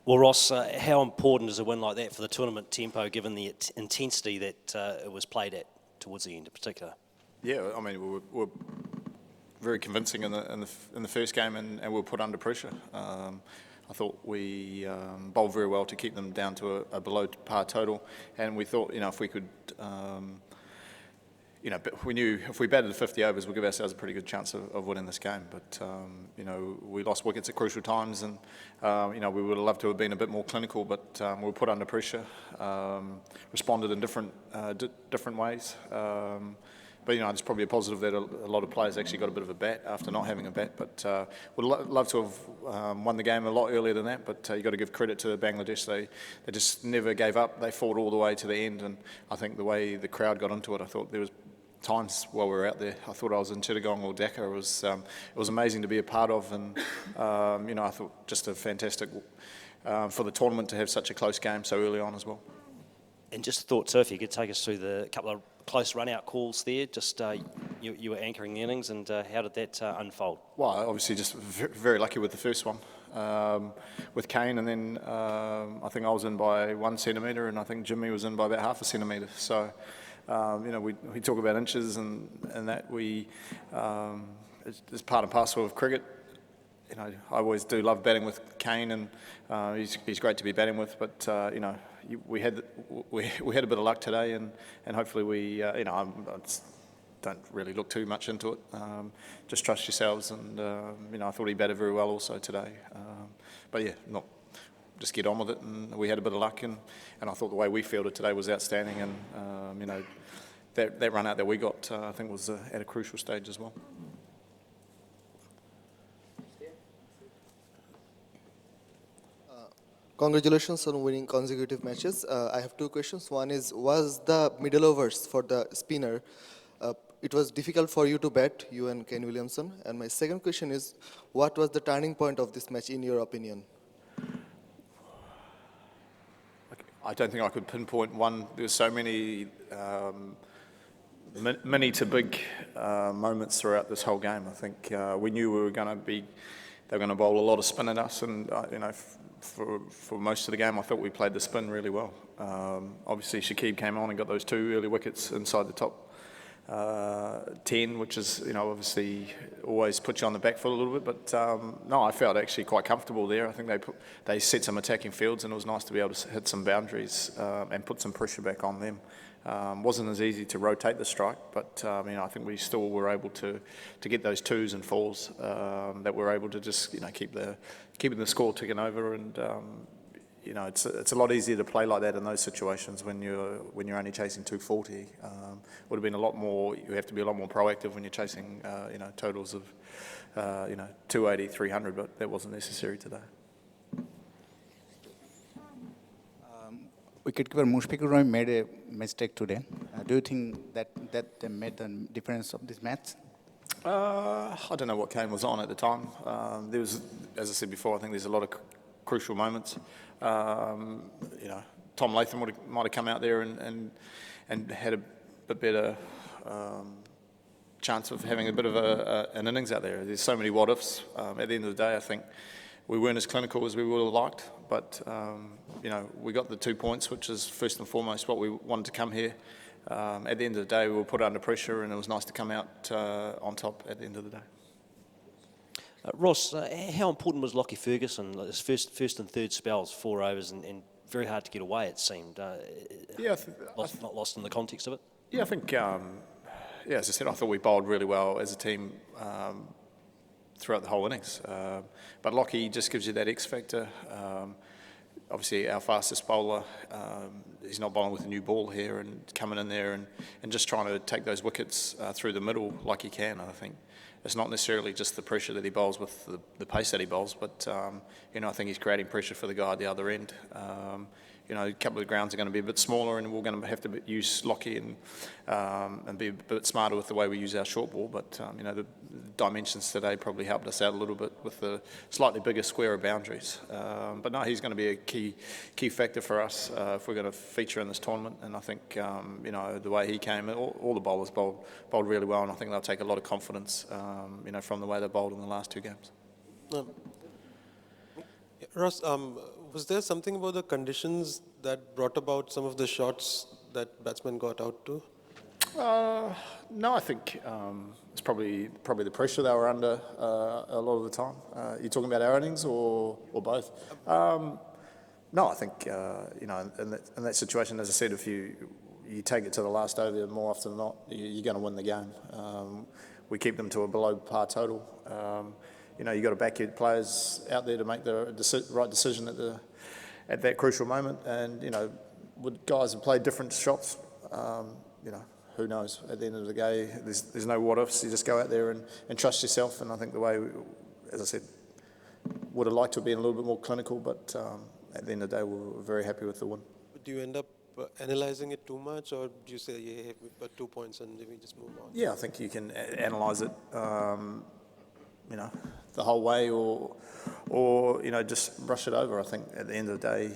Well, Ross, how important is a win like that for the tournament tempo, given the intensity that it was played at towards the end in particular? Yeah, I mean, we were very convincing in the first game, and we were put under pressure. I thought we bowled very well to keep them down to a below par total, and we thought, if we could, we knew if we batted the 50 overs, we'd give ourselves a pretty good chance of winning this game. But we lost wickets at crucial times, and we would have loved to have been a bit more clinical, but we were put under pressure, responded in different ways. But it's probably a positive that a lot of players actually got a bit of a bat after not having a bat. But would love to have won the game a lot earlier than that. But you got to give credit to Bangladesh. They just never gave up. They fought all the way to the end. And I think the way the crowd got into it, I thought there was times while we were out there, I thought I was in Chittagong or Dhaka. It was amazing to be a part of, and I thought just a fantastic for the tournament to have such a close game so early on as well. And just thought, so if you could take us through the couple of close run-out calls there, just you were anchoring the innings, and how did that unfold? Well, obviously just very lucky with the first one with Kane, and then I think I was in by 1 centimetre, and I think Jimmy was in by about half a centimetre. So, we talk about inches, and that it's part and parcel of cricket. I always do love batting with Kane, and he's great to be batting with. But we had a bit of luck today, and hopefully I don't really look too much into it. Just trust yourselves, and I thought he batted very well also today. But yeah, just get on with it, and we had a bit of luck, and I thought the way we fielded today was outstanding, and that run out that we got, I think was at a crucial stage as well. Congratulations on winning consecutive matches. I have two questions. One is, was the middle overs for the spinner, it was difficult for you to bat, you and Kane Williamson? And my second question is, what was the turning point of this match in your opinion? I don't think I could pinpoint one. There's so many mini to big moments throughout this whole game. I think we knew they were going to bowl a lot of spin at us, and for most of the game, I thought we played the spin really well. Obviously, Shakib came on and got those 2 early wickets inside the top 10, which is, obviously always puts you on the back foot a little bit. But no, I felt actually quite comfortable there. I think they set some attacking fields, and it was nice to be able to hit some boundaries and put some pressure back on them. Wasn't as easy to rotate the strike, but I think we still were able to get those 2s and 4s that were able to just keeping the score ticking over, and it's a lot easier to play like that in those situations when you're only chasing 240. Would have been a lot more. You have to be a lot more proactive when you're chasing totals of 280, 300, but that wasn't necessary today. Wicketkeeper Mushfiqur Rahim made a mistake today. Do you think that made the difference of this match? I don't know what Kane was on at the time. There was, as I said before, I think there's a lot of crucial moments. Tom Latham might have come out there and had a bit better chance of having a bit of an innings out there. There's so many what-ifs. At the end of the day, I think we weren't as clinical as we would have liked, but we got the 2 points, which is first and foremost what we wanted to come here. At the end of the day, we were put under pressure, and it was nice to come out on top at the end of the day. Ross, how important was Lockie Ferguson? His first and third spells, 4 overs, and very hard to get away, it seemed. Not lost in the context of it? Yeah, I think, as I said, I thought we bowled really well as a team throughout the whole innings. But Lockie just gives you that X factor. Obviously, our fastest bowler, he's not bowling with a new ball here and coming in there and just trying to take those wickets through the middle like he can. I think it's not necessarily just the pressure that he bowls with the pace that he bowls, but I think he's creating pressure for the guy at the other end. A couple of grounds are going to be a bit smaller, and we're going to have to use Lockie and be a bit smarter with the way we use our short ball. But the dimensions today probably helped us out a little bit with the slightly bigger square of boundaries. But no, he's going to be a key factor for us if we're going to feature in this tournament. And I think the way he came, all the bowlers bowled really well, and I think they'll take a lot of confidence from the way they bowled in the last 2 games. Ross, was there something about the conditions that brought about some of the shots that batsmen got out to? No, I think it's probably the pressure they were under a lot of the time. You talking about our innings or both? No, I think you know in that situation, as I said, if you take it to the last over, more often than not, you're going to win the game. We keep them to a below par total. You know, you got to back your players out there to make the right decision at that crucial moment. And you know, with guys who play different shots, you know, who knows? At the end of the day, there's no what ifs. You just go out there and trust yourself. And I think the way, as I said, would have liked to have been a little bit more clinical, but at the end of the day, we were very happy with the win. Do you end up analysing it too much, or do you say, yeah, we've got 2 points and we just move on? Yeah, I think you can analyse it, you know, the whole way, or you know, just rush it over. I think at the end of the day,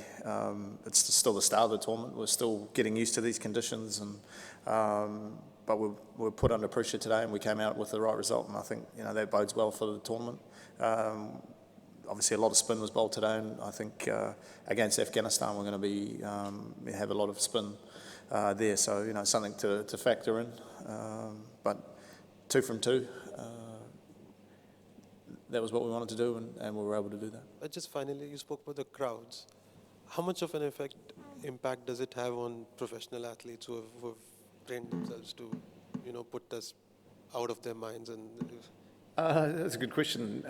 it's still the start of the tournament. We're still getting used to these conditions, and but we're put under pressure today, and we came out with the right result. And I think you know that bodes well for the tournament. Obviously, a lot of spin was bowled today, and I think against Afghanistan, we're going to be have a lot of spin there. So you know, something to factor in. But 2 from 2. That was what we wanted to do, and we were able to do that. Just finally, you spoke about the crowds. How much of an impact does it have on professional athletes who have trained themselves to, you know, put us out of their minds? And that's a good question.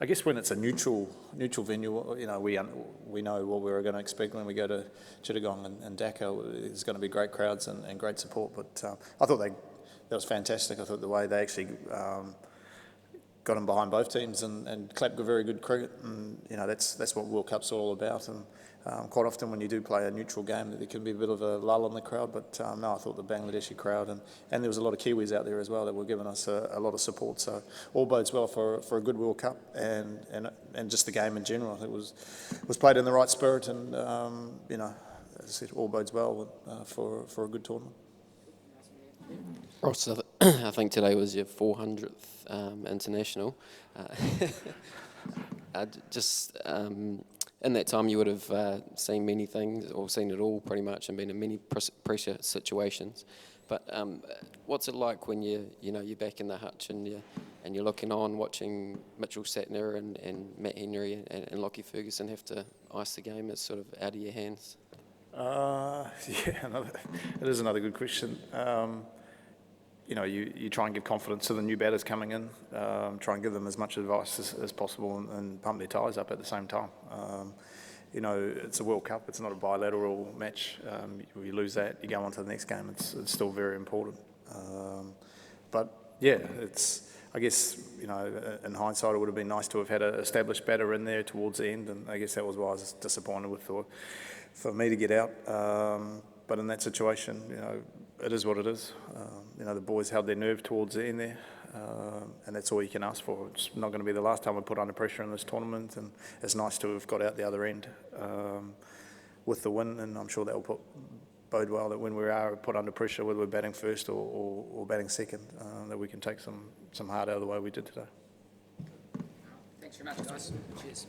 I guess when it's a neutral venue, you know, we know what we're going to expect when we go to Chittagong and Dhaka. There's going to be great crowds and great support. But I thought that was fantastic. I thought the way they actually got them behind both teams and clapped very good cricket, and you know that's what World Cup's all about. And quite often when you do play a neutral game, there can be a bit of a lull in the crowd. But no, I thought the Bangladeshi crowd and there was a lot of Kiwis out there as well that were giving us a lot of support. So all bodes well for a good World Cup and just the game in general. I think it was played in the right spirit, and you know, as I said, all bodes well for a good tournament. Ross, I think today was your 400th international. In that time, you would have seen many things, or seen it all pretty much, and been in many pressure situations. But what's it like when you're back in the hutch and you're looking on, watching Mitchell Satner and Matt Henry and Lockie Ferguson have to ice the game? It's sort of out of your hands. Yeah, it is another good question. You know, you try and give confidence to the new batters coming in, try and give them as much advice as possible and pump their tyres up at the same time. You know, it's a World Cup, it's not a bilateral match. You lose that, you go on to the next game, it's still very important. But yeah, I guess, you know, in hindsight, it would have been nice to have had an established batter in there towards the end, and I guess that was why I was disappointed with for me to get out. But in that situation, you know, it is what it is. You know, the boys held their nerve towards the end there, and that's all you can ask for. It's not going to be the last time we put under pressure in this tournament, and it's nice to have got out the other end with the win, and I'm sure that will bode well that when we are put under pressure, whether we're batting first or batting second, that we can take some heart out of the way we did today. Thanks very much, guys. Cheers.